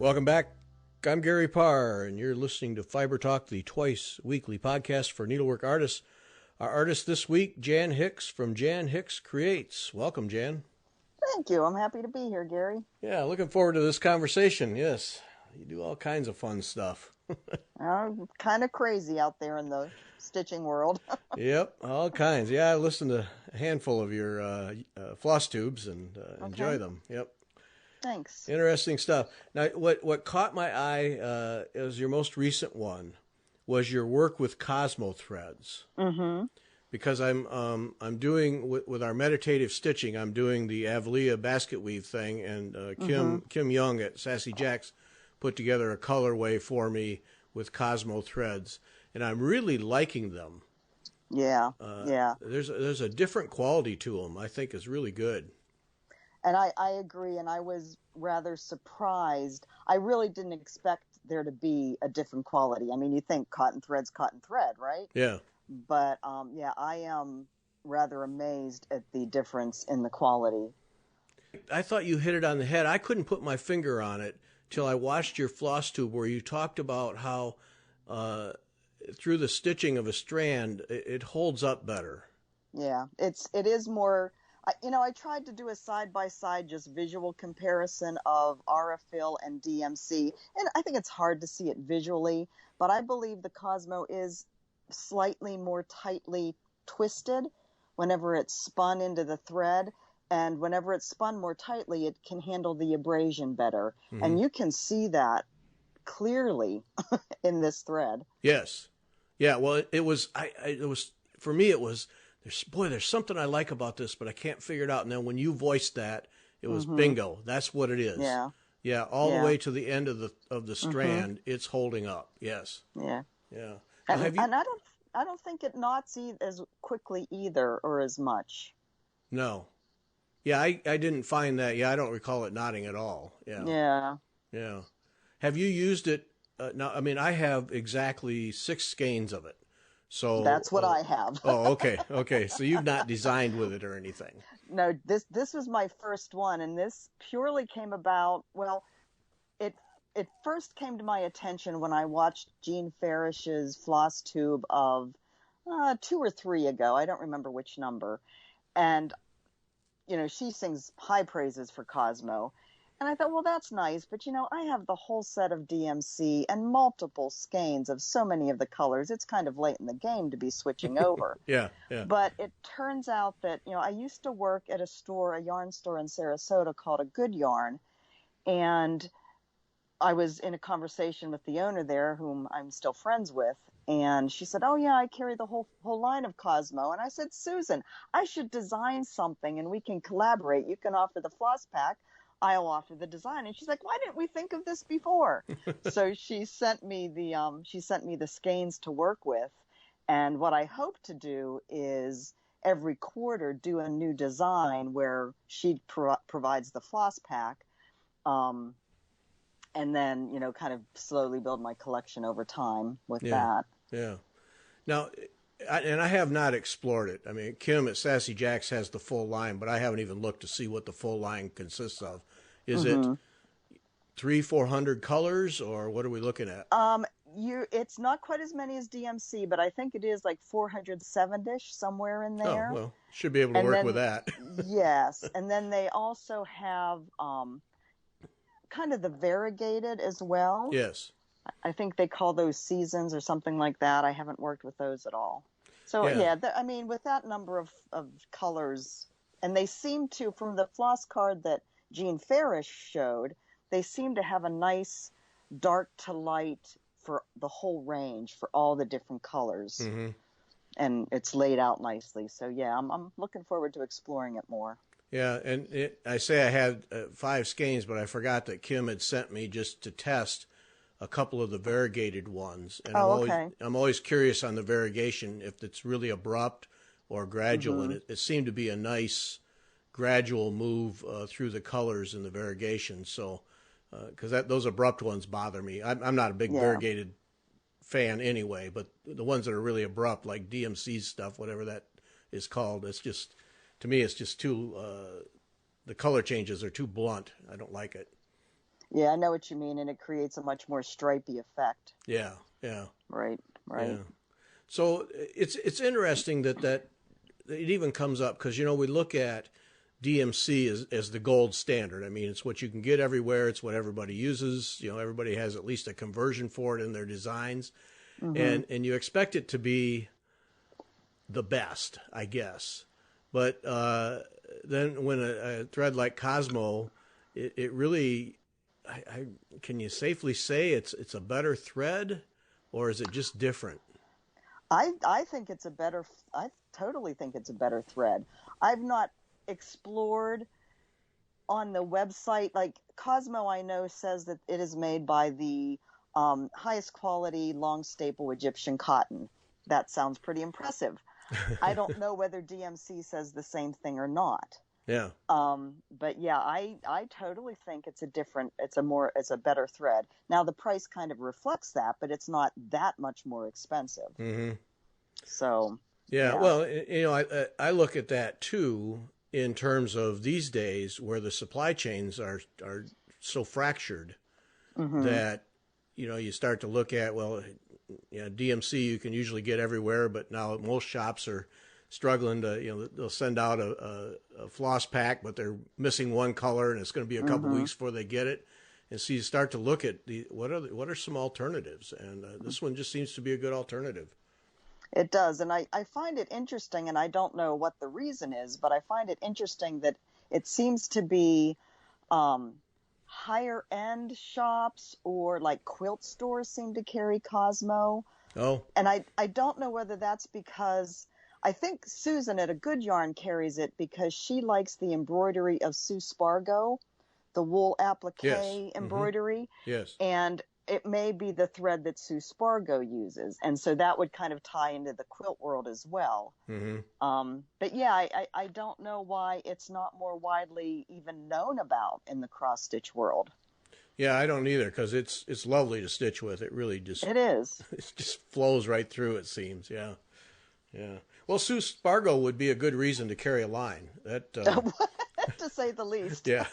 Welcome back. I'm Gary Parr, and you're listening to Fiber Talk, the twice-weekly podcast for needlework artists. Our artist this week, Jan Hicks from Jan Hicks Creates. Welcome, Jan. Thank you. I'm happy to be here, Gary. Yeah, looking forward to this conversation. Yes, you do all kinds of fun stuff. Kind of crazy out there in the stitching world. Yep, all kinds. Yeah, I listened to a handful of your FlossTubes and enjoy them. Yep. Thanks. Interesting stuff. Now, what caught my eye as your most recent one was your work with Cosmo threads. Mm-hmm. Because I'm doing with our meditative stitching, I'm doing the Avlia basket weave thing, and Kim Young at Sassy Jacks put together a colorway for me with Cosmo threads, and I'm really liking them. Yeah, yeah. There's a different quality to them. I think is really good. And I agree, and I was rather surprised. I really didn't expect there to be a different quality. I mean, you think cotton thread, right? Yeah. But, yeah, I am rather amazed at the difference in the quality. I thought you hit it on the head. I couldn't put my finger on it till I watched your FlossTube where you talked about how through the stitching of a strand, it holds up better. Yeah, it is more... I tried to do a side-by-side just visual comparison of Aurifil and DMC, and I think it's hard to see it visually, but I believe the Cosmo is slightly more tightly twisted whenever it's spun into the thread, and whenever it's spun more tightly, it can handle the abrasion better, and you can see that clearly in this thread. Yes. Yeah, well, it was for me, it was... There's something I like about this, but I can't figure it out. And then when you voiced that, it was bingo. That's what it is. Yeah. Yeah, all the way to the end of the strand, it's holding up. Yes. Yeah. Yeah. And I don't think it knots as quickly either, or as much. No. Yeah, I didn't find that. Yeah, I don't recall it knotting at all. Yeah. Yeah. Yeah. Have you used it? Now, I mean, I have exactly 6 skeins of it. So that's what I have. Oh, okay. Okay. So you've not designed with it or anything. No, this was my first one, and this purely came about, well, it first came to my attention when I watched Jean Farish's FlossTube of 2 or 3 ago. I don't remember which number. And, she sings high praises for Cosmo. And I thought, well, that's nice, but, I have the whole set of DMC and multiple skeins of so many of the colors. It's kind of late in the game to be switching over. Yeah. But it turns out that, I used to work at a yarn store in Sarasota called A Good Yarn, and I was in a conversation with the owner there, whom I'm still friends with, and she said, oh, yeah, I carry the whole line of Cosmo. And I said, Susan, I should design something, and we can collaborate. You can offer the floss pack. I'll offer the design. And she's like, why didn't we think of this before? So she sent me the skeins to work with. And what I hope to do is every quarter do a new design where she provides the floss pack. And then, kind of slowly build my collection over time with that. Yeah. Now, I have not explored it. I mean, Kim at Sassy Jacks has the full line, but I haven't even looked to see what the full line consists of. Is it 300-400 colors, or what are we looking at? It's not quite as many as DMC, but I think it is like 407-ish, somewhere in there. Oh, well, should be able to work with that. Yes, and then they also have kind of the variegated as well. Yes. I think they call those seasons or something like that. I haven't worked with those at all. So, yeah, I mean, with that number of colors, and they seem to, from the floss card that Jean Farish showed, they seem to have a nice dark to light for the whole range, for all the different colors. Mm-hmm. And it's laid out nicely. So, yeah, I'm looking forward to exploring it more. Yeah, and I say I had 5 skeins, but I forgot that Kim had sent me just to test a couple of the variegated ones. And I'm always curious on the variegation, if it's really abrupt or gradual. And it seemed to be a nice gradual move through the colors in the variegation. So, because those abrupt ones bother me. I'm not a big variegated fan anyway, but the ones that are really abrupt, like DMC stuff, whatever that is called, it's just, to me, it's just too, the color changes are too blunt. I don't like it. Yeah, I know what you mean, and it creates a much more stripy effect. Yeah, yeah. Right, right. Yeah. So it's interesting that it even comes up because, we look at DMC as the gold standard. I mean, it's what you can get everywhere. It's what everybody uses. Everybody has at least a conversion for it in their designs. Mm-hmm. And you expect it to be the best, I guess. But then when a thread like Cosmo, it really, can you safely say it's a better thread, or is it just different? I think it's a better. I totally think it's a better thread. I've not explored on the website. Like Cosmo, I know says that it is made by the highest quality long staple Egyptian cotton. That sounds pretty impressive. I don't know whether DMC says the same thing or not. Yeah. But yeah, I totally think it's a better thread. Now the price kind of reflects that, but it's not that much more expensive. Mm-hmm. So. Yeah. Well, I look at that too in terms of these days where the supply chains are so fractured Mm-hmm. that, you start to look at, well, DMC you can usually get everywhere, but now most shops are struggling to, they'll send out a floss pack, but they're missing one color, and it's going to be a couple Mm-hmm. weeks before they get it. And so you start to look at what are some alternatives, and this one just seems to be a good alternative. It does, and I find it interesting, and I don't know what the reason is, but I find it interesting that it seems to be higher end shops or like quilt stores seem to carry Cosmo. Oh. And I don't know whether that's because I think Susan at A Good Yarn carries it because she likes the embroidery of Sue Spargo, the wool applique embroidery. Mm-hmm. Yes. And it may be the thread that Sue Spargo uses. And so that would kind of tie into the quilt world as well. Mm-hmm. But yeah, I don't know why it's not more widely even known about in the cross stitch world. Yeah, I don't either, because it's lovely to stitch with. It really just it is. It just flows right through. It seems, yeah. Well, Sue Spargo would be a good reason to carry a line. That to say the least. Yeah,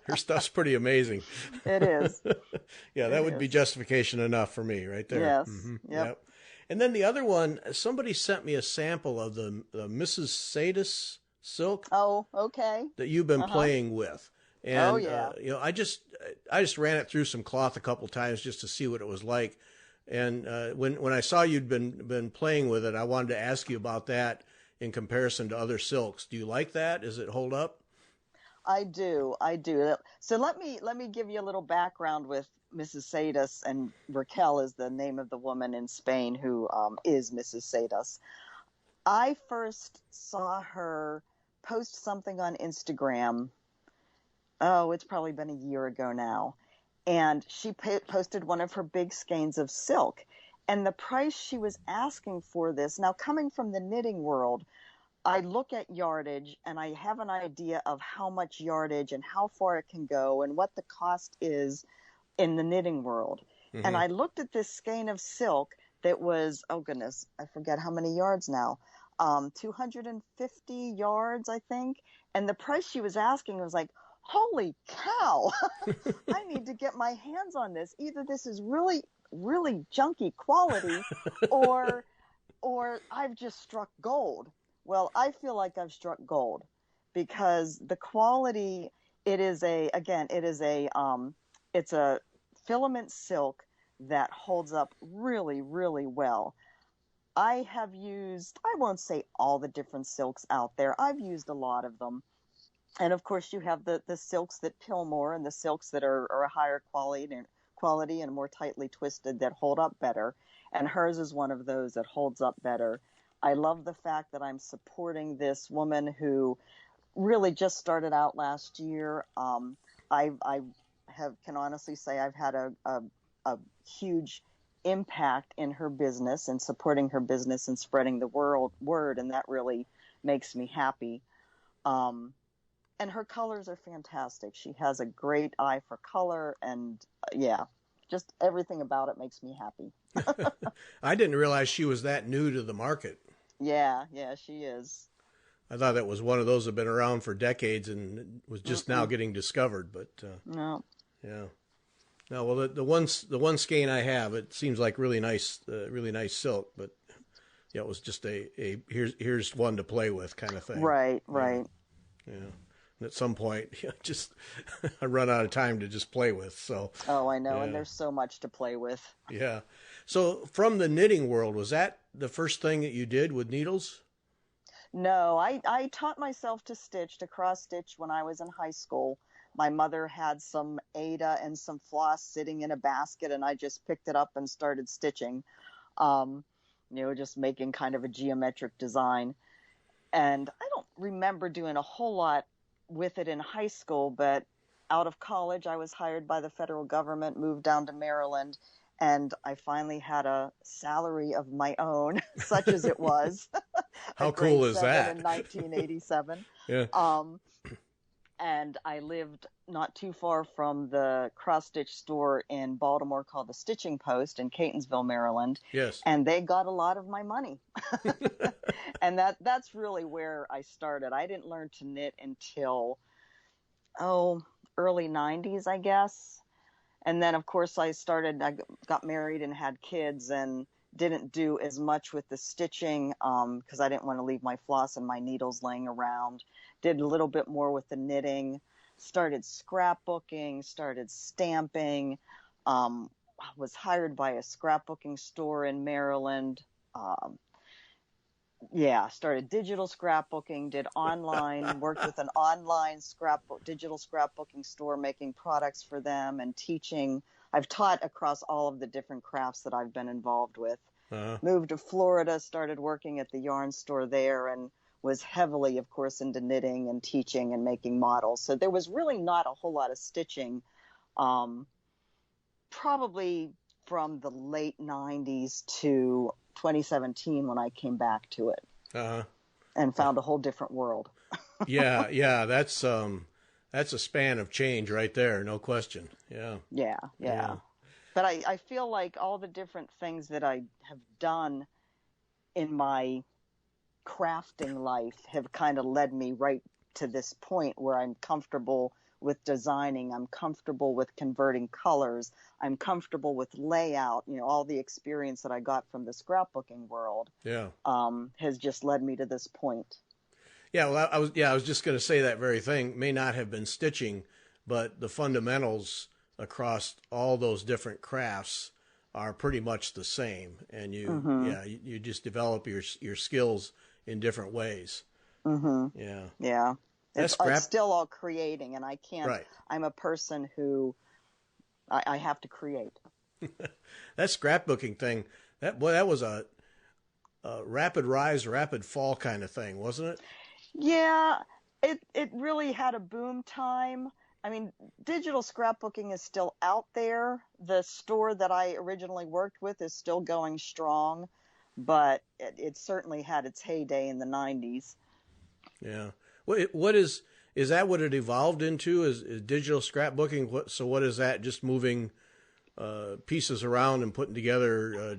her stuff's pretty amazing. It is. Yeah, that would be justification enough for me, right there. Yes. Mm-hmm. Yep. And then the other one, somebody sent me a sample of the Missus Sedas silk. Oh, okay. That you've been playing with. And, I just ran it through some cloth a couple times just to see what it was like. And when I saw you'd been playing with it, I wanted to ask you about that in comparison to other silks. Do you like that? Does it hold up? I do. So let me give you a little background with Mrs. Sedas, and Raquel is the name of the woman in Spain who is Mrs. Sedas. I first saw her post something on Instagram. Oh, it's probably been a year ago now. And she posted one of her big skeins of silk. And the price she was asking for this, now coming from the knitting world, I look at yardage and I have an idea of how much yardage and how far it can go and what the cost is in the knitting world. Mm-hmm. And I looked at this skein of silk that was, oh goodness, I forget how many yards now, 250 yards, I think. And the price she was asking was like, holy cow, I need to get my hands on this. Either this is really, really junky quality or I've just struck gold. Well, I feel like I've struck gold because the quality, it's a filament silk that holds up really, really well. I have used, I won't say all the different silks out there. I've used a lot of them. And of course, you have the silks that pill more and the silks that are a higher quality and more tightly twisted that hold up better. And hers is one of those that holds up better. I love the fact that I'm supporting this woman who really just started out last year. I can honestly say I've had a huge impact in her business and supporting her business and spreading the word, and that really makes me happy. And her colors are fantastic. She has a great eye for color, and just everything about it makes me happy. I didn't realize she was that new to the market. Yeah, she is. I thought that was one of those that have been around for decades and was just now getting discovered. But no. Yeah. No, well, the one skein I have, it seems like really nice silk, but yeah, it was just a here's one to play with kind of thing. Right, Yeah. right. Yeah. And at some point, just I run out of time to just play with. So. Oh, I know, Yeah. and there's so much to play with. Yeah. So from the knitting world, was that the first thing that you did with needles? No, I taught myself to cross stitch when I was in high school. My mother had some Aida and some floss sitting in a basket, and I just picked it up and started stitching, just making kind of a geometric design. And I don't remember doing a whole lot with it in high school, but out of college, I was hired by the federal government, moved down to Maryland, and I finally had a salary of my own, such as it was. How cool is that? In 1987. Yeah. And I lived not too far from the cross-stitch store in Baltimore called the Stitching Post in Catonsville, Maryland. Yes. And they got a lot of my money. And that's really where I started. I didn't learn to knit until, early 90s, I guess. And then, of course, I got married and had kids and didn't do as much with the stitching because I didn't want to leave my floss and my needles laying around. Did a little bit more with the knitting, started scrapbooking, started stamping, was hired by a scrapbooking store in Maryland. Started digital scrapbooking, did online, worked with an online digital scrapbooking store, making products for them and teaching. I've taught across all of the different crafts that I've been involved with. Uh-huh. Moved to Florida, started working at the yarn store there, and was heavily, of course, into knitting and teaching and making models. So there was really not a whole lot of stitching, probably from the late 90s to 2017 when I came back to it and found a whole different world. Yeah, that's a span of change right there, no question. Yeah. But I feel like all the different things that I have done in my crafting life have kind of led me right to this point where I'm comfortable with designing, I'm comfortable with converting colors, I'm comfortable with layout. All the experience that I got from the scrapbooking world has just led me to this point. Yeah, well, I was just going to say that very thing. May not have been stitching, but the fundamentals across all those different crafts are pretty much the same, and you just develop your skills in different ways. Mm-hmm. Yeah. It's still all creating, and I can't. Right. I'm a person who I have to create. That scrapbooking thing, that was a rapid rise, rapid fall kind of thing, wasn't it? Yeah, it really had a boom time. I mean, digital scrapbooking is still out there. The store that I originally worked with is still going strong, but it certainly had its heyday in the 90s. Yeah. What is that what it evolved into? Is digital scrapbooking? So what is that? Just moving pieces around and putting together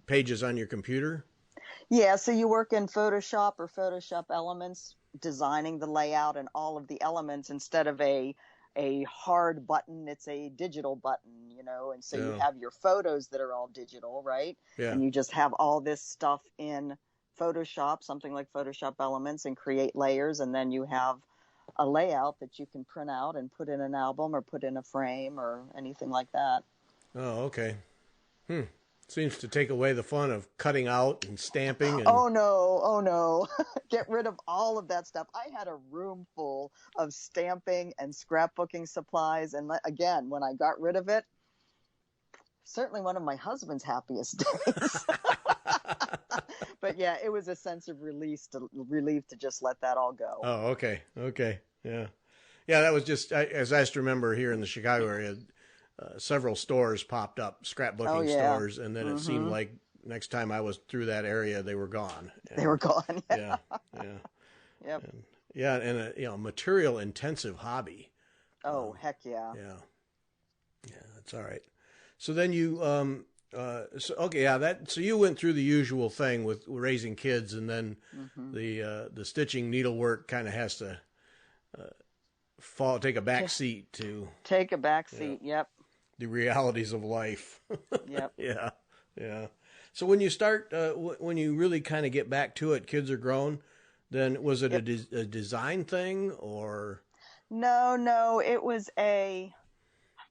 pages on your computer? Yeah, so you work in Photoshop or Photoshop Elements, designing the layout and all of the elements instead of a hard button. It's a digital button, and so you have your photos that are all digital, right? Yeah. And you just have all this stuff in Photoshop, something like Photoshop Elements, and create layers, and then you have a layout that you can print out and put in an album or put in a frame or anything like that. Oh, okay. Seems to take away the fun of cutting out and stamping. Oh no. Get rid of all of that stuff. I had a room full of stamping and scrapbooking supplies. And again, when I got rid of it, certainly one of my husband's happiest days. But yeah, it was a sense of relief to just let that all go. Oh, okay. Yeah. That was just, as I used to remember here in the Chicago area, several stores popped up, scrapbooking stores, and then it seemed like next time I was through that area, they were gone. They were gone. Yeah. Yep. And a material intensive hobby. Oh, heck yeah. Yeah, that's all right. So then you, so you went through the usual thing with raising kids, and then the stitching needlework kind of has to take a back seat to. Take a back seat, yep. the realities of life. Yep. Yeah. Yeah. So when you start, when you really kind of get back to it, kids are grown, then was it Yep. a design thing or? No, it was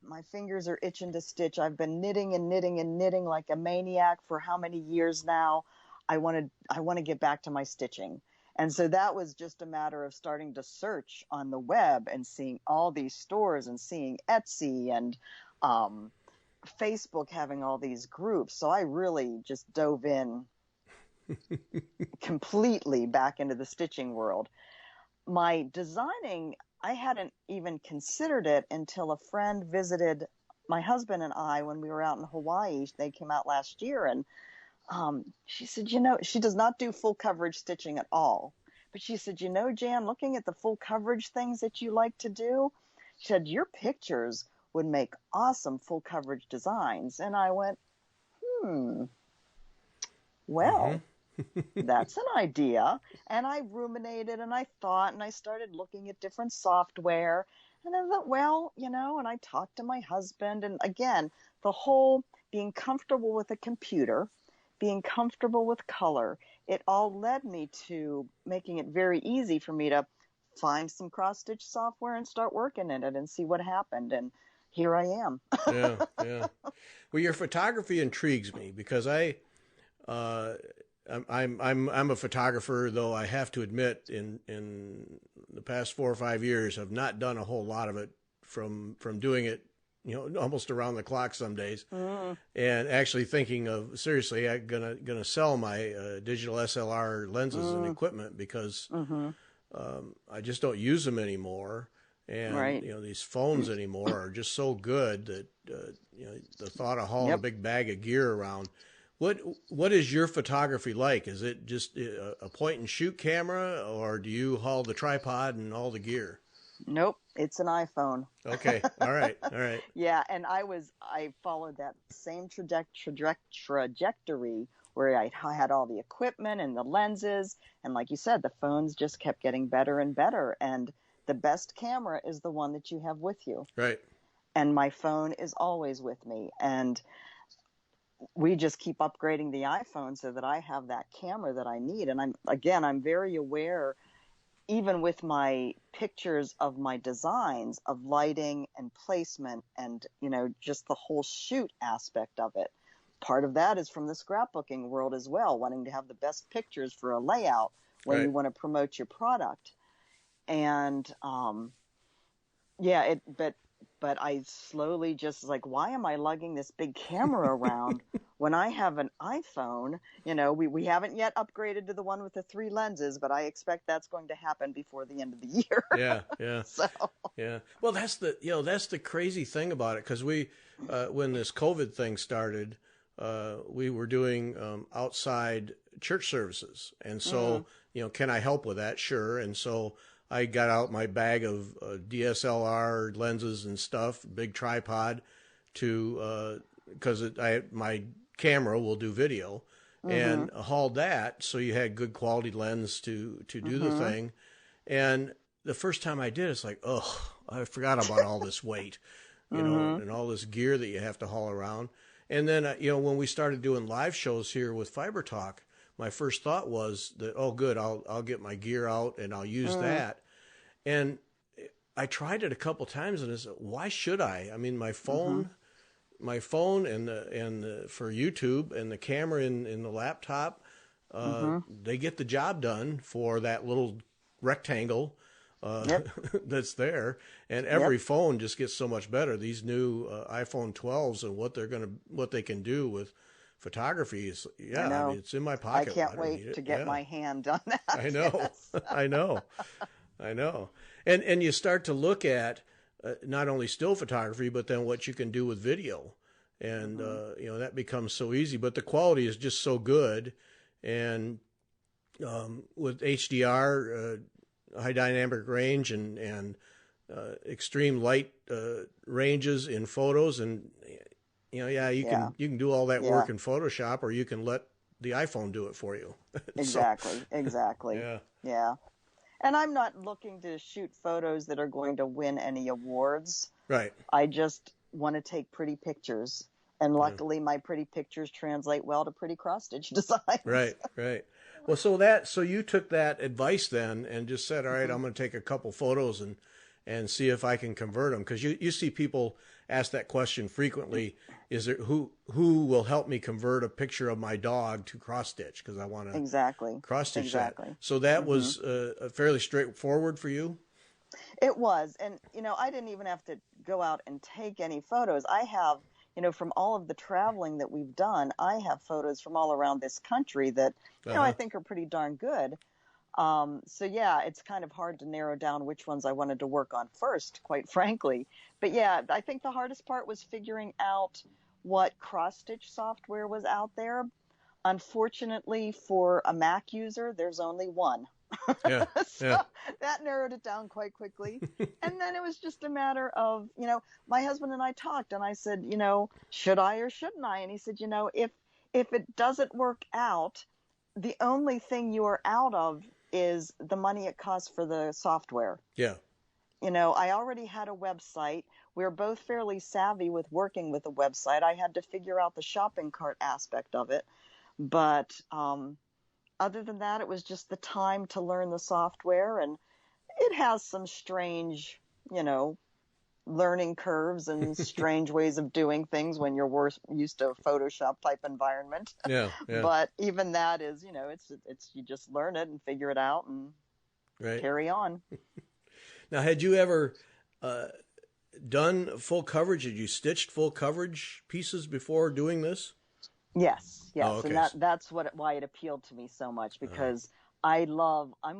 my fingers are itching to stitch. I've been knitting and knitting and knitting like a maniac for how many years now? I want to get back to my stitching. And so that was just a matter of starting to search on the web and seeing all these stores and seeing Etsy and Facebook having all these groups. So I really just dove in completely back into the stitching world. My designing, I hadn't even considered it until a friend visited my husband and I when we were out in Hawaii. They came out last year, and she said, she does not do full coverage stitching at all. But she said, Jan, looking at the full coverage things that you like to do, she said, your pictures would make awesome full coverage designs. And I went, well, that's an idea. And I ruminated and I thought, and I started looking at different software. And I thought, well, and I talked to my husband. And again, the whole being comfortable with a computer, being comfortable with color, it all led me to making it very easy for me to find some cross-stitch software and start working in it and see what happened. And here I am. Yeah. Well, your photography intrigues me because I'm a photographer, though I have to admit in the past 4 or 5 years I've not done a whole lot of it from doing it, almost around the clock some days, and actually thinking of seriously I'm gonna sell my digital SLR lenses and equipment because I just don't use them anymore. And these phones anymore are just so good that the thought of hauling a big bag of gear around. What is your photography like? Is it just a point and shoot camera, or do you haul the tripod and all the gear? Nope, it's an iPhone. Okay, all right. Yeah, and I followed that same trajectory where I had all the equipment and the lenses, and like you said, the phones just kept getting better and better, and the best camera is the one that you have with you. Right. And my phone is always with me, and we just keep upgrading the iPhone so that I have that camera that I need. And I'm very aware, even with my pictures of my designs, of lighting and placement and, just the whole shoot aspect of it. Part of that is from the scrapbooking world as well, wanting to have the best pictures for a layout when you want to promote your product. And, but I slowly just why am I lugging this big camera around when I have an iPhone? We haven't yet upgraded to the one with the 3 lenses, but I expect that's going to happen before the end of the year. Yeah. So. Yeah. Well, that's the crazy thing about it. 'Cause we, when this COVID thing started, we were doing, outside church services. And so, can I help with that? Sure. And so I got out my bag of DSLR lenses and stuff, big tripod, because my camera will do video, and hauled that, so you had good quality lens to do the thing. And the first time I did, it's like, oh, I forgot about all this weight, and all this gear that you have to haul around. And then when we started doing live shows here with Fiber Talk, my first thought was that, oh, good, I'll get my gear out and I'll use that. And I tried it a couple times, and I said, why should I? I mean, my phone and the for YouTube and the camera in the laptop, they get the job done for that little rectangle that's there. And every phone just gets so much better. These new iPhone 12s and what they can do with photography is, I mean, it's in my pocket. I can't wait to get my hand on that. I know. Yes. I know. And you start to look at not only still photography, but then what you can do with video. And, that becomes so easy, but the quality is just so good. And with HDR, high dynamic range and extreme light ranges in photos, and you can do all that work in Photoshop, or you can let the iPhone do it for you. Exactly. Yeah. And I'm not looking to shoot photos that are going to win any awards. Right. I just want to take pretty pictures. And luckily, my pretty pictures translate well to pretty cross-stitch designs. Right, right. Well, so you took that advice then and just said, all right, I'm going to take a couple photos and see if I can convert them. Because you see people ask that question frequently. Is there who will help me convert a picture of my dog to cross-stitch? Because I want to cross-stitch that. So that was fairly straightforward for you? It was. And, I didn't even have to go out and take any photos. I have, from all of the traveling that we've done, I have photos from all around this country that, I think are pretty darn good. So yeah, it's kind of hard to narrow down which ones I wanted to work on first, quite frankly. But yeah, I think the hardest part was figuring out what cross-stitch software was out there. Unfortunately, for a Mac user, there's only one. Yeah, so that narrowed it down quite quickly. And then it was just a matter of, my husband and I talked, and I said, should I or shouldn't I? And he said, if it doesn't work out, the only thing you are out of is the money it costs for the software. Yeah. I already had a website. We were both fairly savvy with working with a website. I had to figure out the shopping cart aspect of it. But other than that, it was just the time to learn the software. And it has some strange, learning curves and strange ways of doing things when you're used to a Photoshop type environment. Yeah. But even that is, it's you just learn it and figure it out and carry on. Now, had you ever done full coverage? Had you stitched full coverage pieces before doing this? Yes. Oh, okay. And that's why it appealed to me so much, because I'm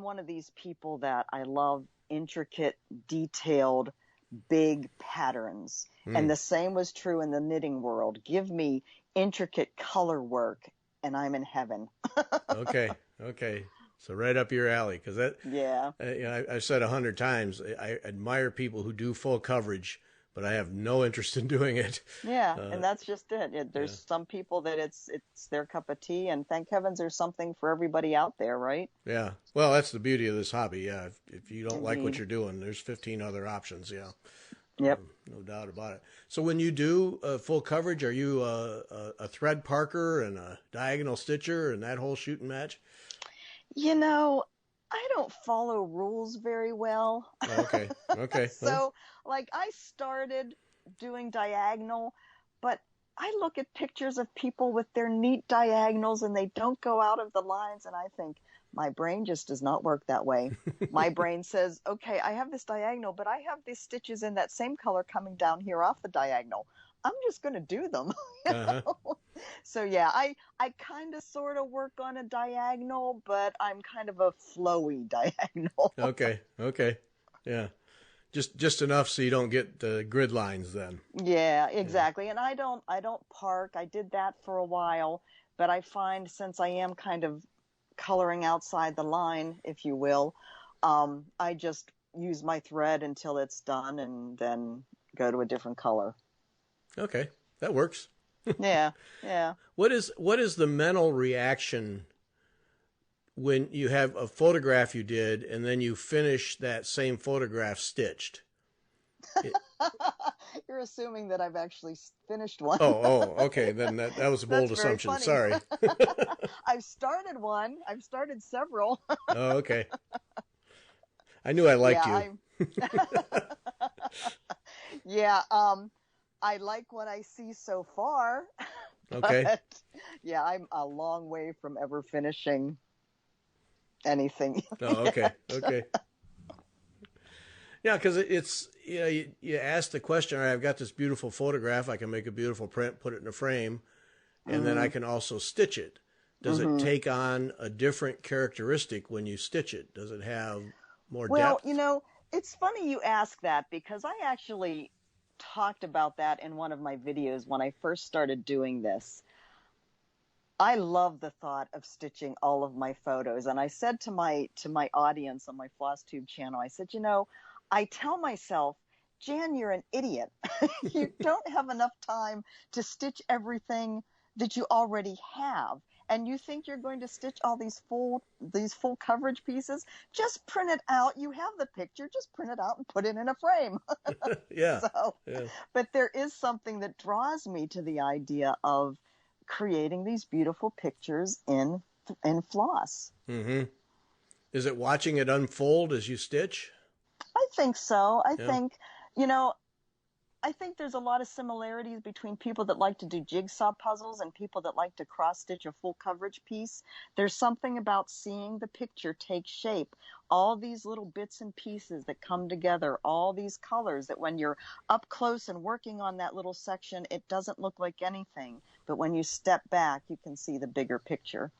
one of these people that I love intricate, detailed, big patterns. And the same was true in the knitting world. Give me intricate color work and I'm in heaven. Okay. So right up your alley, because that. Yeah. I've said 100 times, I admire people who do full coverage, but I have no interest in doing it. Yeah, and that's just it. There's some people that it's their cup of tea, and thank heavens there's something for everybody out there, right? Yeah. Well, that's the beauty of this hobby. Yeah. If you don't like what you're doing, there's 15 other options. Yeah. Yep. No doubt about it. So when you do full coverage, are you a thread parker and a diagonal stitcher and that whole shooting match? I don't follow rules very well. Okay. So, I started doing diagonal, but I look at pictures of people with their neat diagonals and they don't go out of the lines, and I think, my brain just does not work that way. My brain says, okay, I have this diagonal, but I have these stitches in that same color coming down here off the diagonal. I'm just going to do them. So yeah, I kind of sort of work on a diagonal, but I'm kind of a flowy diagonal. Okay. Yeah. Just enough so you don't get the grid lines then. Yeah, exactly. Yeah. And I don't park. I did that for a while, but I find since I am kind of coloring outside the line, if you will, I just use my thread until it's done and then go to a different color. Okay, that works. Yeah. What is the mental reaction when you have a photograph you did and then you finish that same photograph stitched? You're assuming that I've actually finished one. Oh, okay. Then that was a bold assumption. Funny. Sorry. I've started one. I've started several. Oh, okay. I knew I liked you. Yeah. I like what I see so far. Okay. But, yeah, I'm a long way from ever finishing anything. Oh, okay. Yeah, because it's, you ask the question, all right, I've got this beautiful photograph. I can make a beautiful print, put it in a frame, and then I can also stitch it. Does it take on a different characteristic when you stitch it? Does it have more depth? Well, it's funny you ask that, because I actually talked about that in one of my videos when I first started doing this. I love the thought of stitching all of my photos. And I said to my audience on my FlossTube channel, I said, I tell myself, Jan, you're an idiot. You don't have enough time to stitch everything that you already have. and you think you're going to stitch all these full coverage pieces, just print it out. You have the picture, just print it out and put it in a frame. Yeah. So, yeah. But there is something that draws me to the idea of creating these beautiful pictures in floss. Mm-hmm. Is it watching it unfold as you stitch? I think so. I think, you know, I think there's a lot of similarities between people that like to do jigsaw puzzles and people that like to cross stitch a full coverage piece. There's something about seeing the picture take shape, all these little bits and pieces that come together, all these colors that when you're up close and working on that little section, it doesn't look like anything. But when you step back, you can see the bigger picture.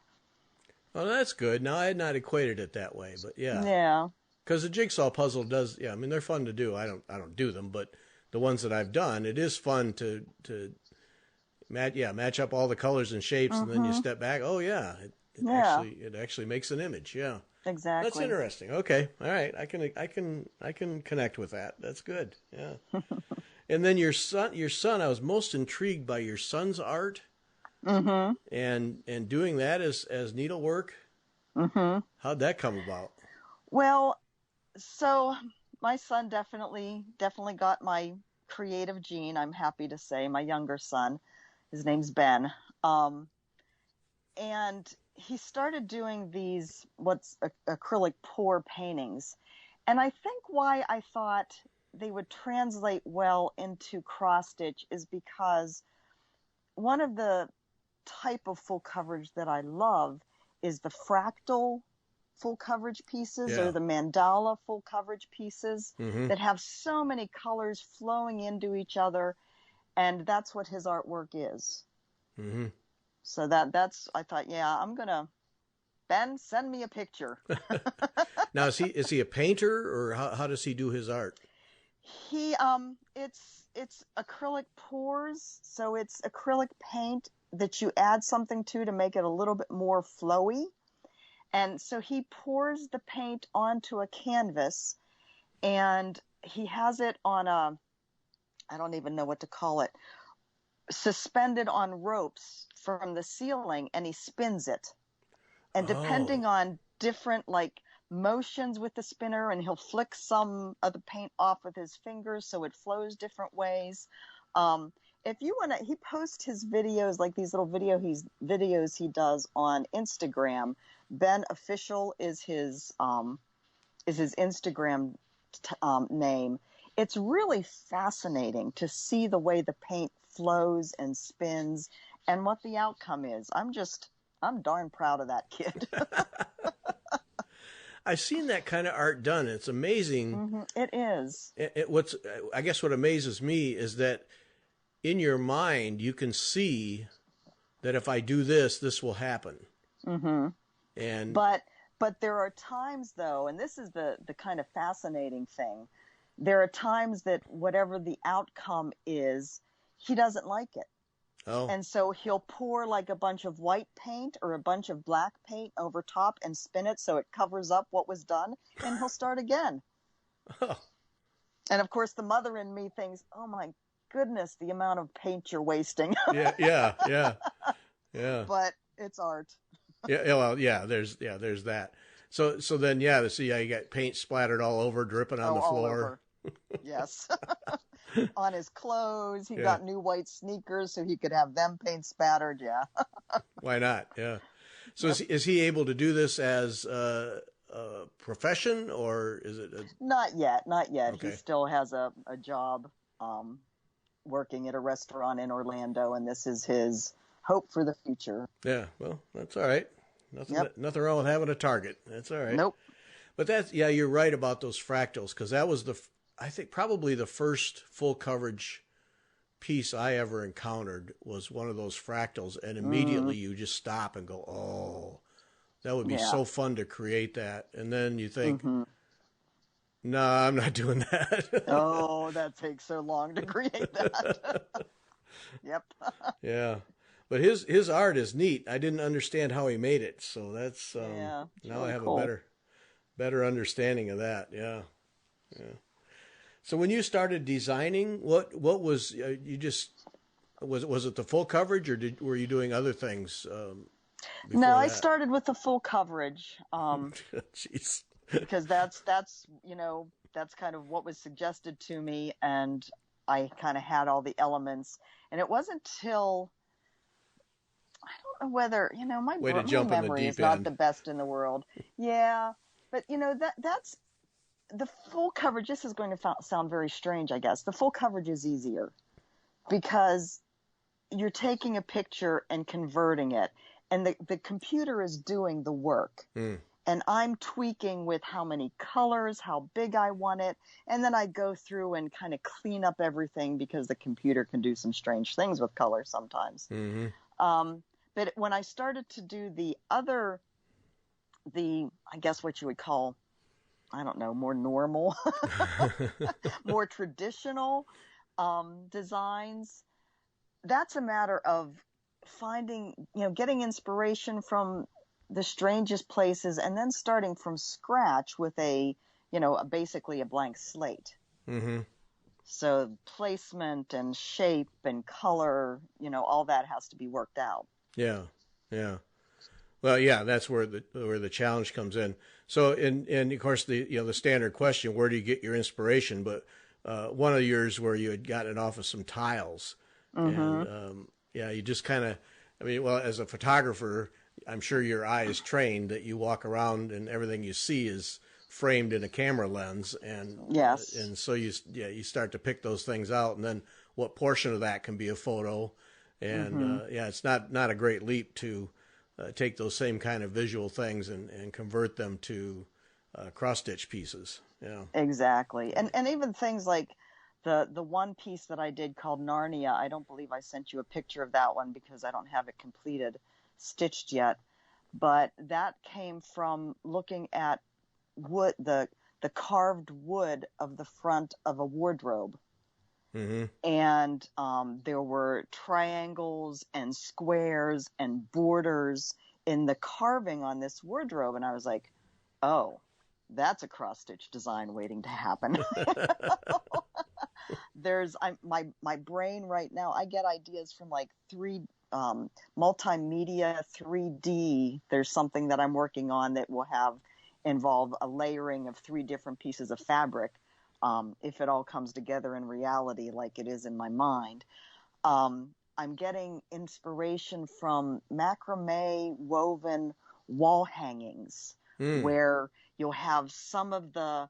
Oh, that's good. Now, I had not equated it that way, but yeah. Yeah. Because the jigsaw puzzle does, I mean, they're fun to do. I don't do them, but the ones that I've done, it is fun to match up all the colors and shapes, and then you step back. Oh yeah, it actually makes an image. Yeah, exactly. That's interesting. Okay, all right, I can connect with that. That's good. Yeah. And then your son, I was most intrigued by your son's art, and doing that as needlework. How'd that come about? Well, so my son definitely got my creative gene, I'm happy to say, my younger son. His name's Ben. And he started doing these, acrylic pour paintings. And I think why I thought they would translate well into cross stitch is because one of the type of full coverage that I love is the fractal full coverage pieces or the mandala full coverage pieces that have so many colors flowing into each other, and that's what his artwork is. So that's I thought, Ben, send me a picture. Now is he a painter, or how does he do his art? He it's acrylic pours, so it's acrylic paint that you add something to make it a little bit more flowy. And so he pours the paint onto a canvas, and he has it on I don't even know what to call it, suspended on ropes from the ceiling, and he spins it. And depending on different motions with the spinner, and he'll flick some of the paint off with his fingers so it flows different ways. If you want to, he posts his videos, like these little videos he does on Instagram. Ben Official is his Instagram name. It's really fascinating to see the way the paint flows and spins and what the outcome is. I'm darn proud of that kid. I've seen that kind of art done. It's amazing. It is. I guess what amazes me is that in your mind you can see that if I do this, this will happen. And but there are times though, and this is the kind of fascinating thing. There are times that whatever the outcome is, he doesn't like it. And so he'll pour a bunch of white paint or a bunch of black paint over top and spin it so it covers up what was done, and he'll start again. And of course the mother in me thinks, oh my goodness, the amount of paint you're wasting. Yeah. But it's art. There's that. So then you got paint splattered all over, dripping on the floor. Yes. On his clothes, he got new white sneakers so he could have them paint spattered. Yeah. Why not? Yeah. So is he able to do this as a profession, or is it? Not yet. Okay. He still has a job working at a restaurant in Orlando, and this is his hope for the future. Yeah. Well, that's all right. Nothing wrong with having a target. That's all right. Nope. But you're right about those fractals, because that was I think probably the first full coverage piece I ever encountered was one of those fractals, and immediately you just stop and go, oh, that would be so fun to create that. And then you think, no, I'm not doing that. Oh, that takes so long to create that. Yep. Yeah. But his art is neat. I didn't understand how he made it, so that's now really I have cool. a better understanding of that. Yeah. So when you started designing, what was was it the full coverage, or were you doing other things No, I that? started with the full coverage. Jeez. Because that's that's kind of what was suggested to me, and I kind of had all the elements. And it wasn't till, I don't know whether, my Way to my jump in the memory deep is not end. the best in the world. Yeah, but that's the full coverage. This is going to sound very strange, I guess. The full coverage is easier because you're taking a picture and converting it, and the computer is doing the work. And I'm tweaking with how many colors, how big I want it. And then I go through and kind of clean up everything because the computer can do some strange things with color sometimes. But when I started to do I guess what you would call, I don't know, more normal, more traditional designs, that's a matter of finding, getting inspiration from the strangest places and then starting from scratch with basically a blank slate. So placement and shape and color, all that has to be worked out. Yeah. Well, yeah, that's where the challenge comes in. So, and of course, the standard question, where do you get your inspiration? But one of yours where you had gotten it off of some tiles, and you just kind of, as a photographer, I'm sure your eye is trained that you walk around and everything you see is framed in a camera lens, and yes, and so you start to pick those things out, and then what portion of that can be a photo, and it's not a great leap to take those same kind of visual things and convert them to cross stitch pieces. Yeah, exactly, and even things like the one piece that I did called Narnia. I don't believe I sent you a picture of that one because I don't have it completed, stitched yet, but that came from looking at wood, the carved wood of the front of a wardrobe. And there were triangles and squares and borders in the carving on this wardrobe, and I was like, oh, that's a cross stitch design waiting to happen. My brain right now, I get ideas from like multimedia 3D. There's something that I'm working on that will involve a layering of 3 different pieces of fabric, if it all comes together in reality like it is in my mind. I'm getting inspiration from macrame woven wall hangings, where you'll have some of the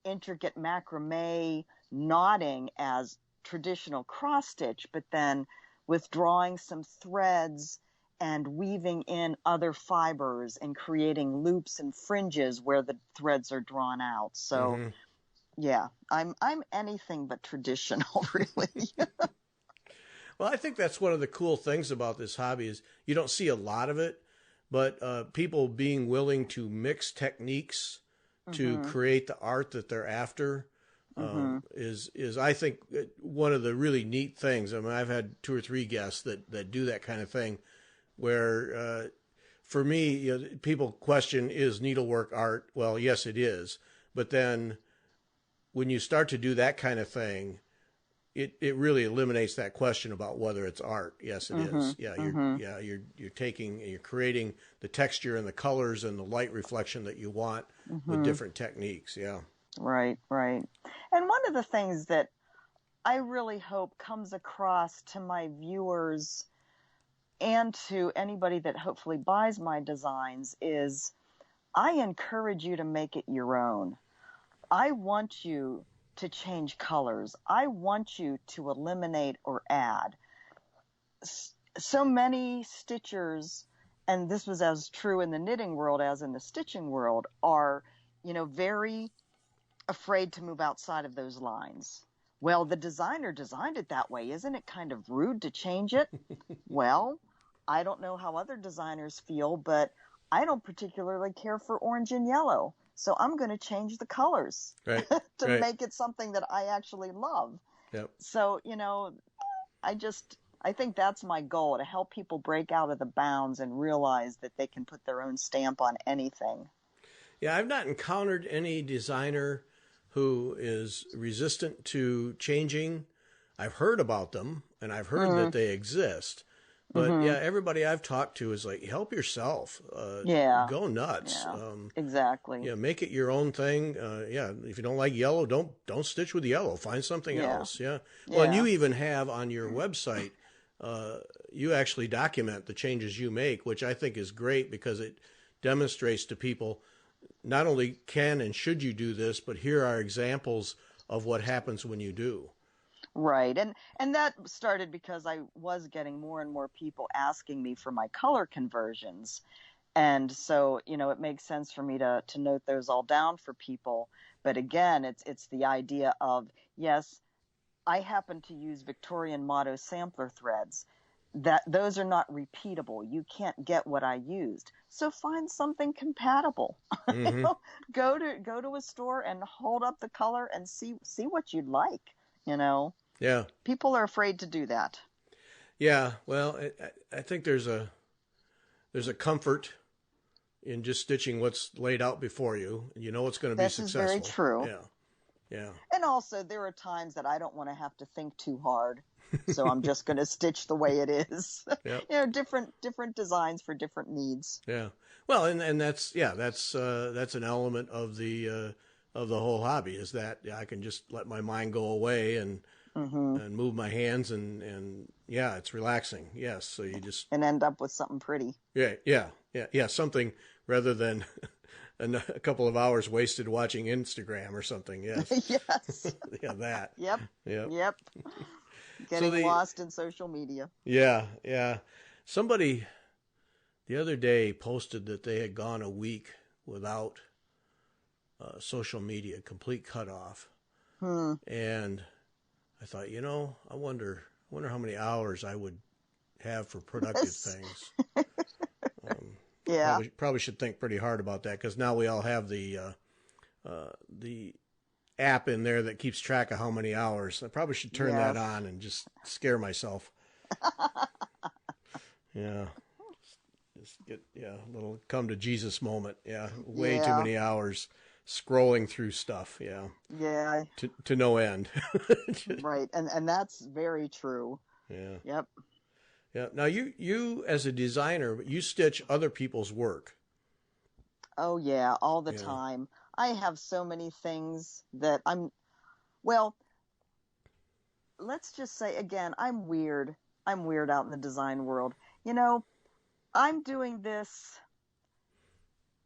intricate macrame knotting as traditional cross stitch, but then withdrawing some threads and weaving in other fibers and creating loops and fringes where the threads are drawn out. So yeah, I'm anything but traditional, really. Well, I think that's one of the cool things about this hobby is you don't see a lot of it, but people being willing to mix techniques to create the art that they're after is I think one of the really neat things. I mean, I've had 2 or 3 guests that do that kind of thing, where for me, people question, is needlework art? Well, yes, it is, but then when you start to do that kind of thing, it really eliminates that question about whether it's art. Yes, it is. Yeah, you're creating the texture and the colors and the light reflection that you want with different techniques. Yeah. Right. And one of the things that I really hope comes across to my viewers and to anybody that hopefully buys my designs is I encourage you to make it your own. I want you to change colors. I want you to eliminate or add. So many stitchers, and this was as true in the knitting world as in the stitching world, are, very afraid to move outside of those lines. Well, the designer designed it that way. Isn't it kind of rude to change it? Well, I don't know how other designers feel, but I don't particularly care for orange and yellow. So I'm going to change the colors to make it something that I actually love. Yep. So, I think that's my goal, to help people break out of the bounds and realize that they can put their own stamp on anything. Yeah, I've not encountered any designer who is resistant to changing. I've heard about them, and I've heard that they exist. But yeah, everybody I've talked to is like, help yourself. Yeah. Go nuts. Yeah. Exactly. Yeah, make it your own thing. Yeah, if you don't like yellow, don't stitch with yellow. Find something else. Yeah. Well, and you even have on your website, you actually document the changes you make, which I think is great because it demonstrates to people not only can and should you do this, but here are examples of what happens when you do. Right. And that started because I was getting more and more people asking me for my color conversions. And so, it makes sense for me to note those all down for people. But again, it's the idea of, yes, I happen to use Victorian motto sampler threads. Those are not repeatable. You can't get what I used. So find something compatible. Mm-hmm. Go to a store and hold up the color and see what you'd like, Yeah. People are afraid to do that. Yeah. Well, I think there's a comfort in just stitching what's laid out before you. You know it's going to be successful. This is very true. Yeah. Yeah. And also there are times that I don't want to have to think too hard. So I'm just going to stitch the way it is. Yep. Different designs for different needs. Yeah. Well, and that's an element of the whole hobby is that I can just let my mind go away and move my hands and yeah, it's relaxing. Yes. So you just and end up with something pretty. Yeah. Something rather than a couple of hours wasted watching Instagram or something. Yes. Yes. Yeah. That. Yep. Getting lost in social media. Yeah. Somebody the other day posted that they had gone a week without social media, complete cutoff. And I thought, I wonder how many hours I would have for productive things. Yeah. Probably should think pretty hard about that because now we all have the app in there that keeps track of how many hours. I probably should turn that on and just scare myself. Yeah. Just get a little come to Jesus moment. Yeah. Way too many hours scrolling through stuff. Yeah. Yeah. To no end. Right. And that's very true. Yeah. Yep. Yeah. Now you as a designer, you stitch other people's work. Oh yeah, all the time. I have so many things that let's just say again, I'm weird. I'm weird out in the design world. I'm doing this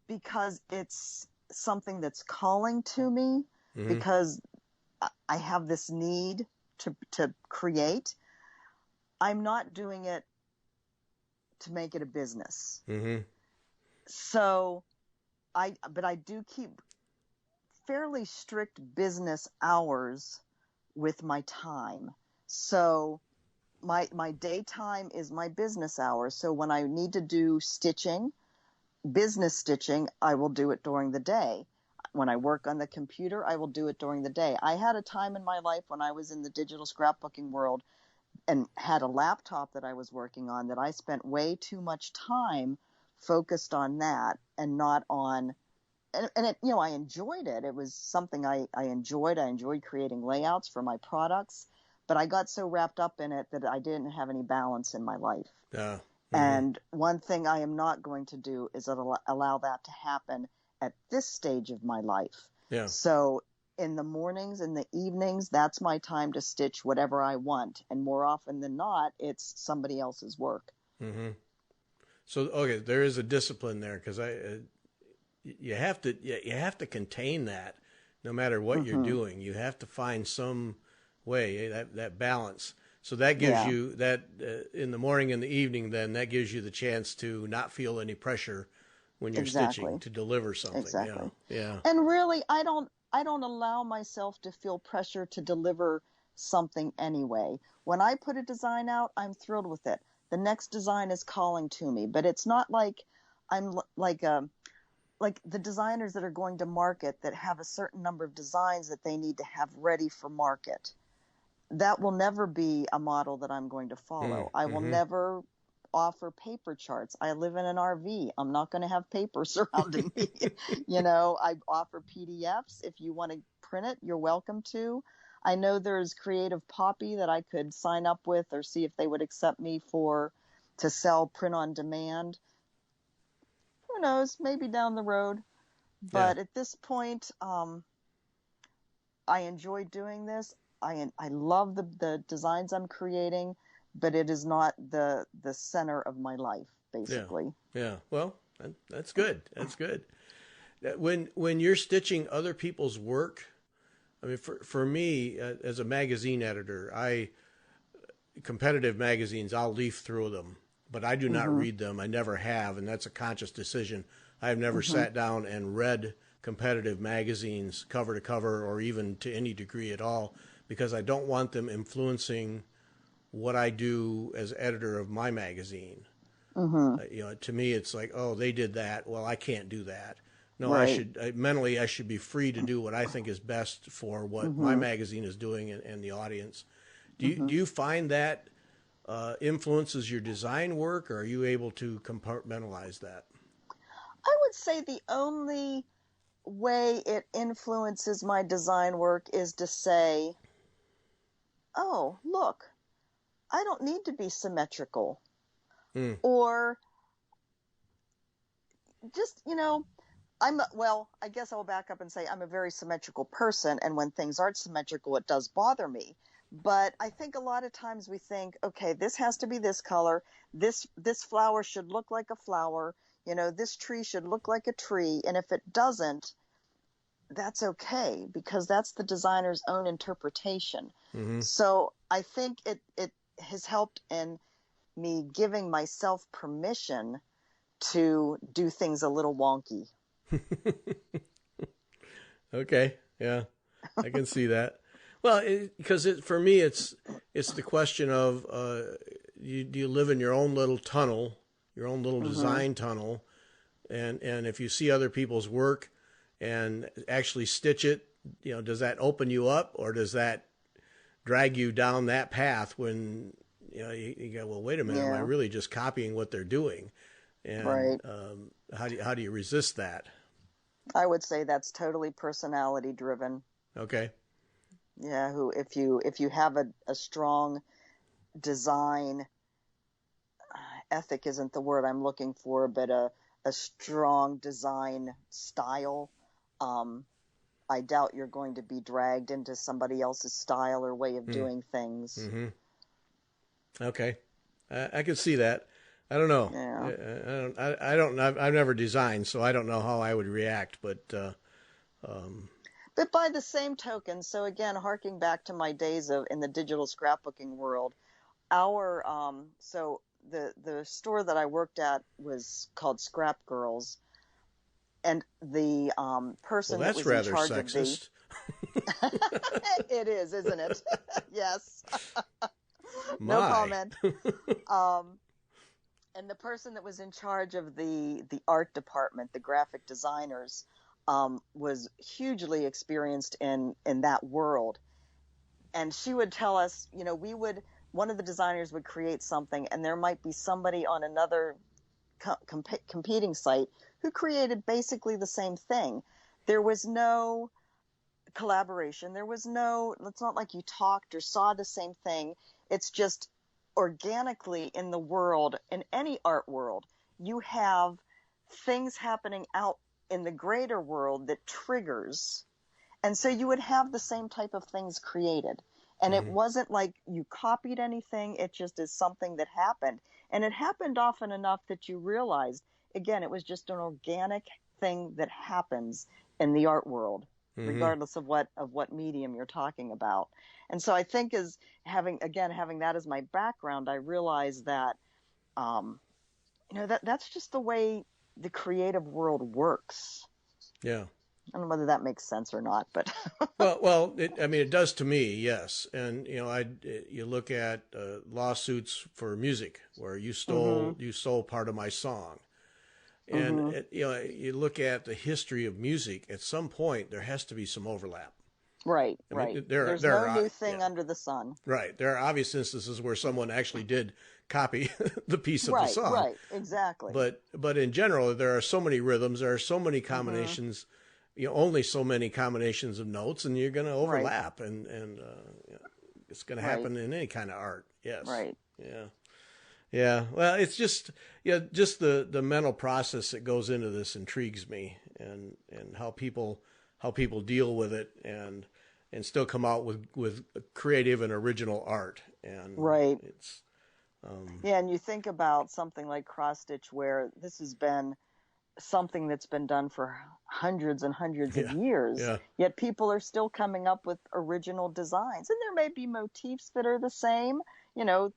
because it's something that's calling to me because I have this need to create. I'm not doing it to make it a business. So but I do keep fairly strict business hours with my time. So my daytime is my business hours. So when I need to do business stitching, I will do it during the day. When I work on the computer, I will do it during the day. I had a time in my life when I was in the digital scrapbooking world and had a laptop that I was working on that I spent way too much time focused on that and not on, and it, I enjoyed it. It was something I enjoyed. I enjoyed creating layouts for my products, but I got so wrapped up in it that I didn't have any balance in my life. And one thing I am not going to do is allow that to happen at this stage of my life. So in the mornings and the evenings, that's my time to stitch whatever I want. And more often than not, it's somebody else's work. So, okay, there is a discipline there because you have to contain that no matter what you're doing. You have to find some way, that balance. So that gives you that in the morning and the evening, then that gives you the chance to not feel any pressure when you're stitching to deliver something. Yeah. And really, I don't allow myself to feel pressure to deliver something anyway. When I put a design out, I'm thrilled with it. The next design is calling to me, but it's not like I'm like the designers that are going to market that have a certain number of designs that they need to have ready for market. That will never be a model that I'm going to follow. I will never offer paper charts. I live in an RV. I'm not going to have paper surrounding me. I offer PDFs. If you want to print it, you're welcome to. I know there's Creative Poppy that I could sign up with or see if they would accept me for to sell print on demand. Who knows? Maybe down the road. But at this point, I enjoy doing this. I love the designs I'm creating, but it is not the center of my life, basically. Yeah. Well, that's good. That's good. When you're stitching other people's work, I mean, for me as a magazine editor, competitive magazines, I'll leaf through them, but I do not read them. I never have, and that's a conscious decision. I have never sat down and read competitive magazines cover to cover, or even to any degree at all, because I don't want them influencing what I do as editor of my magazine. To me, it's like, oh, they did that. Well, I can't do that. No, right. I should be free to do what I think is best for what my magazine is doing and the audience. Do you find that influences your design work, or are you able to compartmentalize that? I would say the only way it influences my design work is to say, oh, look, I don't need to be symmetrical. Or just, I guess I'll back up and say I'm a very symmetrical person, and when things aren't symmetrical, it does bother me. But I think a lot of times we think, okay, this has to be this color. This flower should look like a flower. This tree should look like a tree. And if it doesn't, that's okay, because that's the designer's own interpretation. So I think it has helped in me giving myself permission to do things a little wonky. Okay. Yeah, I can see that. Well, because for me, it's the question of do you live in your own little tunnel, your own little design tunnel, and if you see other people's work and actually stitch it, does that open you up, or does that drag you down that path when you go, well, wait a minute, am I really just copying what they're doing? And how do you resist that? I would say that's totally personality driven. Okay. Yeah, if you have a strong design ethic isn't the word I'm looking for, but a strong design style, I doubt you're going to be dragged into somebody else's style or way of doing things. Okay, I can see that. I don't know. Yeah. I don't know. I've never designed, so I don't know how I would react. But by the same token, so again, harking back to my days in the digital scrapbooking world, so the store that I worked at was called Scrap Girls, and the person that was in charge of the it is, isn't it? Yes. No comment. And the person that was in charge of the art department, the graphic designers, was hugely experienced in that world. And she would tell us, one of the designers would create something, and there might be somebody on another competing site who created basically the same thing. There was no collaboration. It's not like you talked or saw the same thing. It's just organically in the world, in any art world, you have things happening out in the greater world that triggers. And so you would have the same type of things created. And it wasn't like you copied anything. It just is something that happened. And it happened often enough that you realized, again, it was just an organic thing that happens in the art world, regardless of what medium you're talking about. And so I think as having that as my background, I realized that, that's just the way the creative world works. Yeah. I don't know whether that makes sense or not, but well, it does to me, yes. And you look at lawsuits for music where you stole part of my song, and you look at the history of music. At some point, there has to be some overlap. Right. There's no new thing under the sun. Right. There are obvious instances where someone actually did copy the piece of the song. Right. Exactly. But in general, there are so many rhythms. There are so many combinations. Only so many combinations of notes, and you're going to overlap, and it's going to happen in any kind of art. Yes. Right. Yeah. Yeah. Well, it's just, yeah, just the mental process that goes into this intrigues me, and how people deal with it, and still come out with creative and original art. And Right. it's, Yeah, and you think about something like cross stitch, where this has been something that's been done for hundreds and hundreds of yeah, years, yeah, yet people are still coming up with original designs. And there may be motifs that are the same.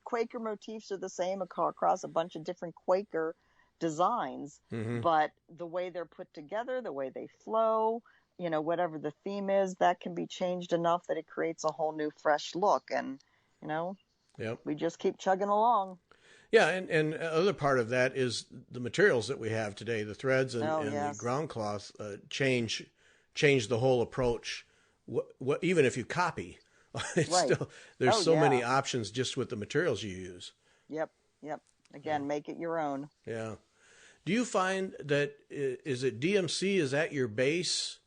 Quaker motifs are the same across a bunch of different Quaker designs, hmm, but the way they're put together, the way they flow, whatever the theme is, that can be changed enough that it creates a whole new fresh look. And, yep. we just keep chugging along. Yeah, and other part of that is the materials that we have today, the threads Oh, and the yes. ground cloth change the whole approach. Even if you copy, it's Right. still there's Oh, so yeah. many options just with the materials you use. Yep. Yep. Again, make it your own. Yeah. Do you find that is it DMC? Is that your base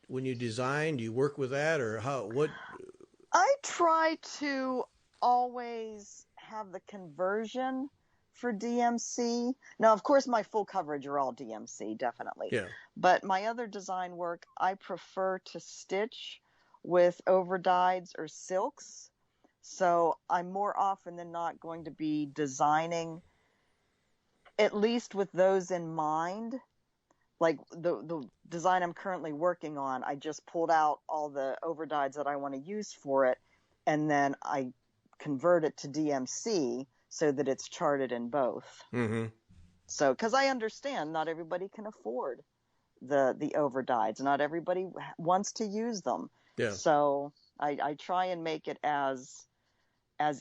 when you design? Do you work with that, or how? What? I try to always have the conversion for DMC. Now, of course, my full coverage are all DMC, definitely. Yeah. But my other design work, I prefer to stitch with overdyes or silks. So I'm more often than not going to be designing, at least with those in mind. Like the design I'm currently working on, I just pulled out all the overdyes that I want to use for it, and then I convert it to DMC so that it's charted in both. Mm-hmm. So, because I understand not everybody can afford the overdyes, not everybody wants to use them. Yeah. So I try and make it as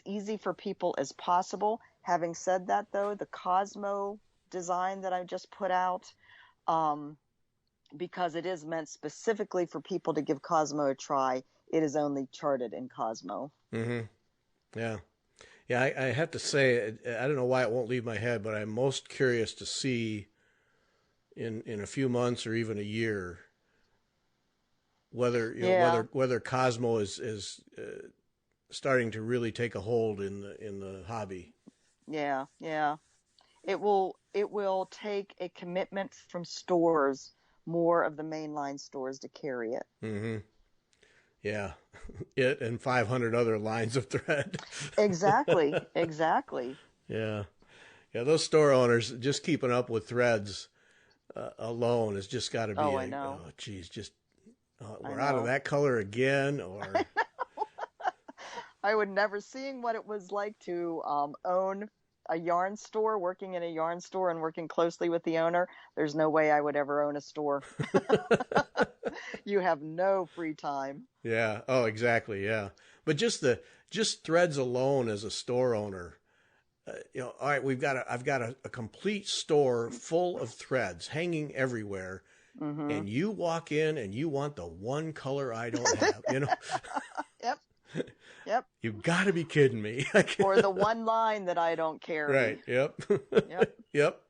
easy for people as possible. Having said that, though, the Cosmo design that I just put out, because it is meant specifically for people to give Cosmo a try, it is only charted in Cosmo. Mm-hmm. Yeah. Yeah, I have to say, I don't know why it won't leave my head, but I'm most curious to see in a few months or even a year whether Cosmo is starting to really take a hold in the hobby. Yeah, yeah. It will take a commitment from stores, more of the mainline stores, to carry it. Mm-hmm. Yeah, it and 500 other lines of thread. Exactly, exactly. Yeah, yeah. Those store owners just keeping up with threads alone has just got to be. I know. Oh, geez, just we're out of that color again, or. I would never, seeing what it was like to own a yarn store, working in a yarn store and working closely with the owner. There's no way I would ever own a store. You have no free time. Yeah. Oh, exactly. Yeah. But just threads alone as a store owner, all right, I've got a complete store full of threads hanging everywhere. Mm-hmm. And you walk in and you want the one color I don't have, Yep. Yep. You've got to be kidding me. Or the one line that I don't carry. Right. Yep. Yep. Yep.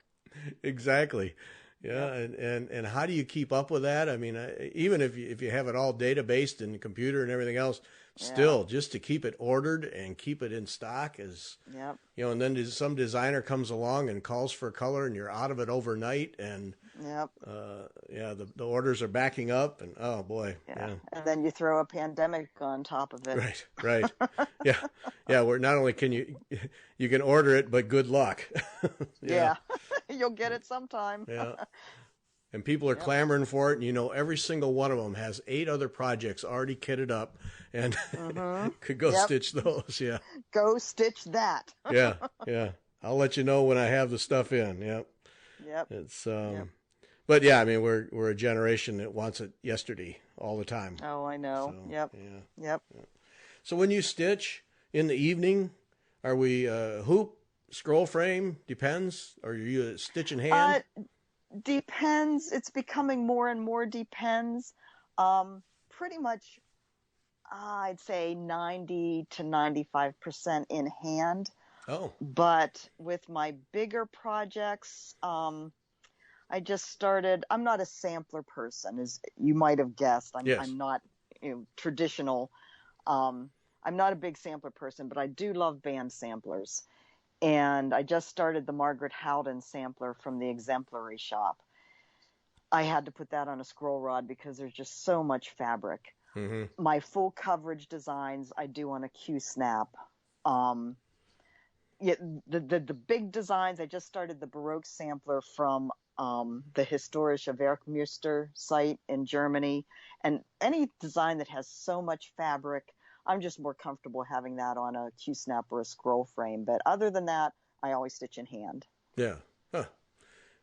Exactly. Yeah. Yep. And how do you keep up with that? I mean, even if you have it all databased in the computer and everything else, still just to keep it ordered and keep it in stock is, yep. And then some designer comes along and calls for color and you're out of it overnight. And yep. The orders are backing up and oh boy. Yeah. And then you throw a pandemic on top of it. Right. Yeah. Yeah. Where not only can you can order it, but good luck. Yeah. You'll get it sometime. Yeah. And people are clamoring for it, and every single one of them has 8 other projects already kitted up, and could go stitch those. Yeah. Go stitch that. Yeah. I'll let you know when I have the stuff in. Yep. It's but yeah, I mean we're a generation that wants it yesterday all the time. Oh, I know. So, yep. Yeah. So when you stitch in the evening, are we hoop, scroll frame? Depends. Or are you a stitch in hand? Depends. It's becoming more and more depends. Pretty much, I'd say 90 to 95% in hand. Oh. But with my bigger projects, I just started. I'm not a sampler person, as you might have guessed. I'm not traditional. I'm not a big sampler person, but I do love band samplers. And I just started the Margaret Howden sampler from the Exemplary shop. I had to put that on a scroll rod because there's just so much fabric. Mm-hmm. My full coverage designs I do on a Q-snap. Yeah, the big designs, I just started the Baroque sampler from the Historische Werkmeister site in Germany. And any design that has so much fabric, I'm just more comfortable having that on a Q-snap or a scroll frame. But other than that, I always stitch in hand. Yeah. Huh.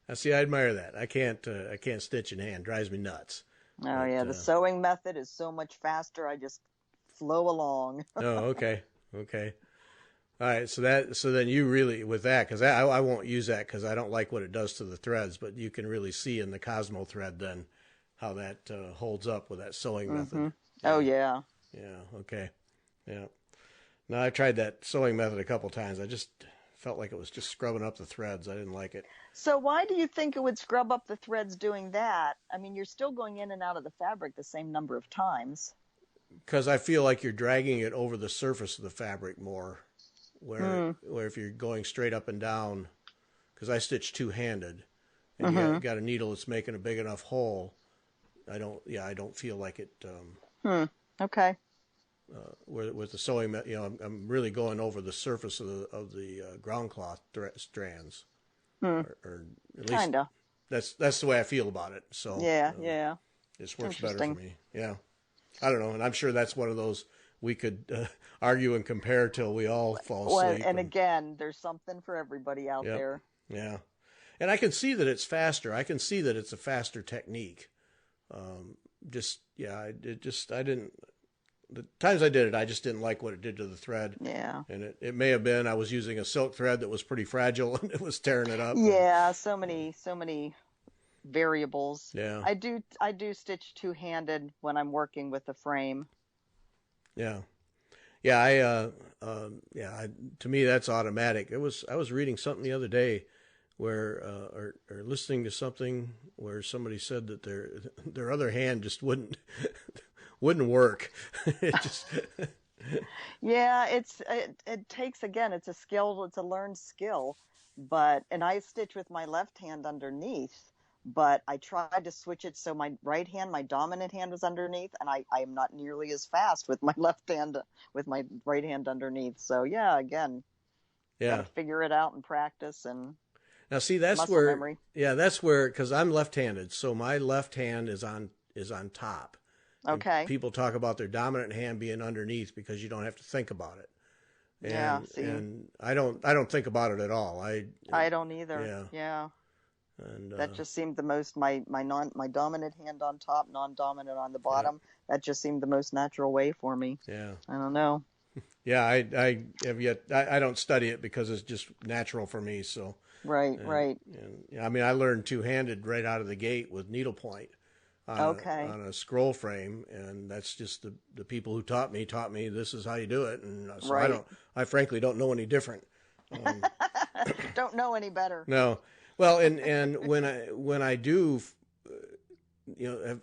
Now, see, I admire that. I can't stitch in hand. Drives me nuts. Oh, but, yeah. The sewing method is so much faster. I just flow along. Oh, okay. Okay. All right. So then you really, with that, because I won't use that because I don't like what it does to the threads, but you can really see in the Cosmo thread then how that holds up with that sewing method. Yeah. Oh, yeah. Yeah. Okay. Yeah. No, I tried that sewing method a couple times. I just felt like it was just scrubbing up the threads. I didn't like it. So why do you think it would scrub up the threads doing that? I mean, you're still going in and out of the fabric the same number of times. Because I feel like you're dragging it over the surface of the fabric more, where if you're going straight up and down, because I stitch two-handed, and you got a needle that's making a big enough hole. I don't feel like it. Okay. With the sewing, I'm really going over the surface of the ground cloth strands, or at least kinda. That's the way I feel about it. So yeah, this works better for me. Yeah, I don't know, and I'm sure that's one of those we could argue and compare till we all fall asleep. And again, there's something for everybody out there. Yeah, and I can see that it's faster. I can see that it's a faster technique. I didn't. The times I did it, I just didn't like what it did to the thread. Yeah. And it may have been I was using a silk thread that was pretty fragile and it was tearing it up. Yeah, so many variables. Yeah. I do stitch two-handed when I'm working with the frame. Yeah. Yeah, to me that's automatic. I was reading something the other day where or listening to something where somebody said that their other hand just wouldn't work. It just yeah, it takes, again, it's a learned skill, and I stitch with my left hand underneath, but I tried to switch it so my right hand, my dominant hand, was underneath, and I am not nearly as fast with my left hand, with my right hand underneath. So yeah, again, gotta figure it out and practice. And now see, that's where memory. Yeah, that's where, because I'm left-handed, so my left hand is on top. Okay. And people talk about their dominant hand being underneath because you don't have to think about it. And I don't think about it at all. I don't either. Yeah. And that just seemed the most my dominant hand on top, non-dominant on the bottom. Yeah. That just seemed the most natural way for me. Yeah. I don't know. Yeah, I have yet. I don't study it because it's just natural for me. So. Right. And I mean, I learned two-handed right out of the gate with needlepoint. On a scroll frame, and that's just the people who taught me this is how you do it, and so I frankly don't know any different. Don't know any better. No, well, and when I do,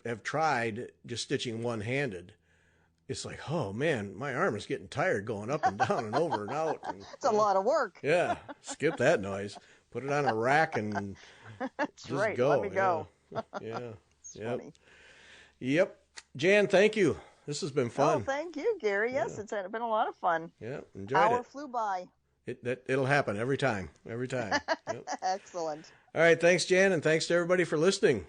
have tried just stitching one-handed, it's like, oh man, my arm is getting tired going up and down and over and out. And, it's a lot of work. Yeah, skip that noise. Put it on a rack and that's just right. go. Let me go. Yeah. Yep. Funny. Yep. Jan, thank you. This has been fun. Oh, thank you, Gary. Yes, it's been a lot of fun. Yeah, enjoyed it. Hour flew by. It'll happen every time. Yep. Excellent. All right, thanks, Jan, and thanks to everybody for listening.